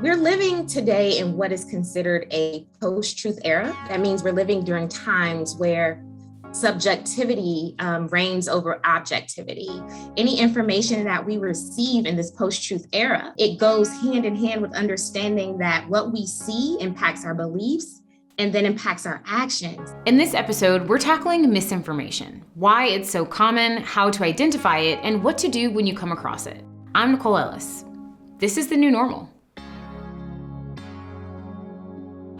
We're living today in what is considered a post-truth era. That means we're living during times where subjectivity reigns over objectivity. Any information that we receive in this post-truth era, it goes hand in hand with understanding that what we see impacts our beliefs and then impacts our actions. In this episode, we're tackling misinformation, why it's so common, how to identify it, and what to do when you come across it. I'm Nicole Ellis. This is the new normal.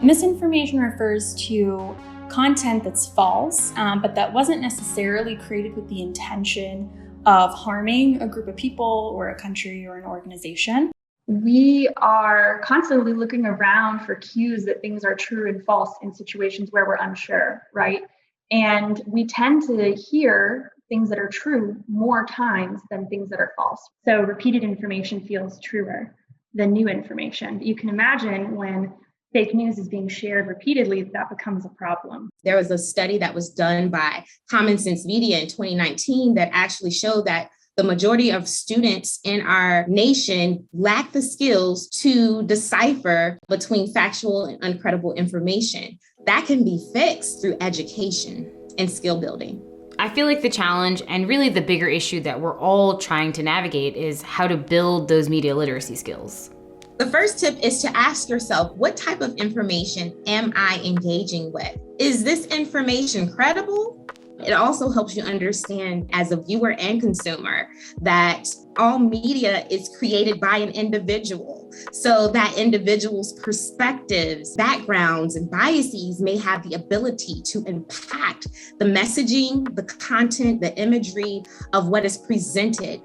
Misinformation refers to content that's false, but that wasn't necessarily created with the intention of harming a group of people or a country or an organization. We are constantly looking around for cues that things are true and false in situations where we're unsure, right? And we tend to hear things that are true more times than things that are false. So repeated information feels truer than new information. You can imagine when fake news is being shared repeatedly, that becomes a problem. There was a study that was done by Common Sense Media in 2019 that actually showed that the majority of students in our nation lack the skills to decipher between factual and uncredible information. That can be fixed through education and skill building. I feel like the challenge and really the bigger issue that we're all trying to navigate is how to build those media literacy skills. The first tip is to ask yourself, what type of information am I engaging with? Is this information credible? It also helps you understand as a viewer and consumer that all media is created by an individual. So that individual's perspectives, backgrounds, and biases may have the ability to impact the messaging, the content, the imagery of what is presented.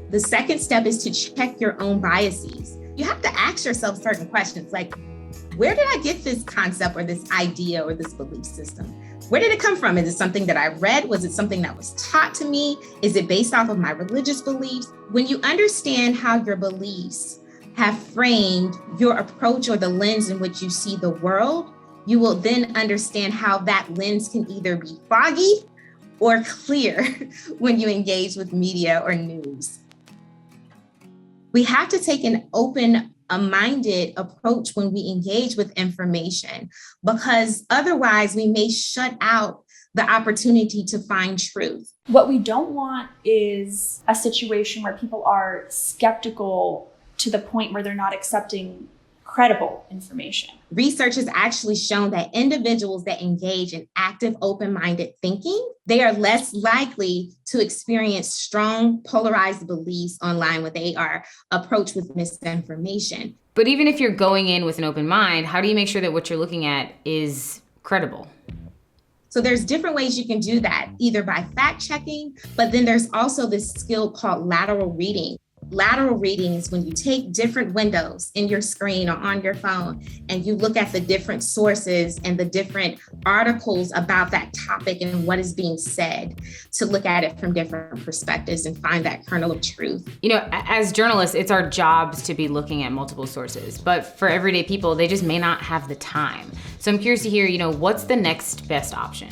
The second step is to check your own biases. You have to ask yourself certain questions like, where did I get this concept or this idea or this belief system? Where did it come from? Is it something that I read? Was it something that was taught to me? Is it based off of my religious beliefs? When you understand how your beliefs have framed your approach or the lens in which you see the world, you will then understand how that lens can either be foggy or clear when you engage with media or news. We have to take an open-minded approach when we engage with information, because otherwise we may shut out the opportunity to find truth. What we don't want is a situation where people are skeptical to the point where they're not accepting credible information. Research has actually shown that individuals that engage in active, open-minded thinking, they are less likely to experience strong, polarized beliefs online when they are approached with misinformation. But even if you're going in with an open mind, how do you make sure that what you're looking at is credible? So there's different ways you can do that, either by fact checking, but then there's also this skill called lateral reading. Lateral reading is when you take different windows in your screen or on your phone and you look at the different sources and the different articles about that topic and what is being said, to look at it from different perspectives and find that kernel of truth. You know, as journalists, it's our jobs to be looking at multiple sources, but for everyday people, they just may not have the time. So I'm curious to hear, what's the next best option?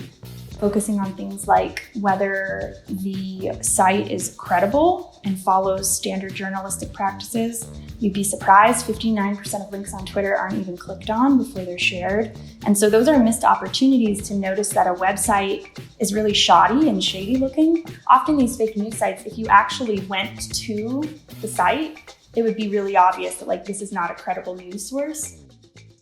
Focusing on things like whether the site is credible and follows standard journalistic practices. You'd be surprised, 59% of links on Twitter aren't even clicked on before they're shared. And so those are missed opportunities to notice that a website is really shoddy and shady looking. Often these fake news sites, if you actually went to the site, it would be really obvious that this is not a credible news source.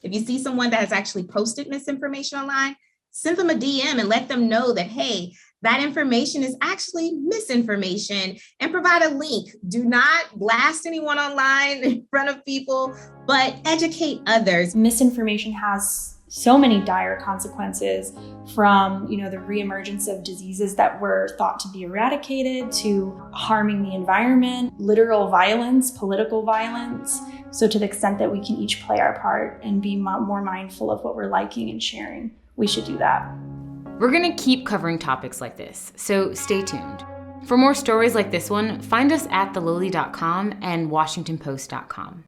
If you see someone that has actually posted misinformation online, send them a DM and let them know that, hey, that information is actually misinformation, and provide a link. Do not blast anyone online in front of people, but educate others. Misinformation has so many dire consequences, from the reemergence of diseases that were thought to be eradicated to harming the environment, literal violence, political violence. So to the extent that we can each play our part and be more mindful of what we're liking and sharing, we should do that. We're going to keep covering topics like this, so stay tuned. For more stories like this one, find us at thelily.com and washingtonpost.com.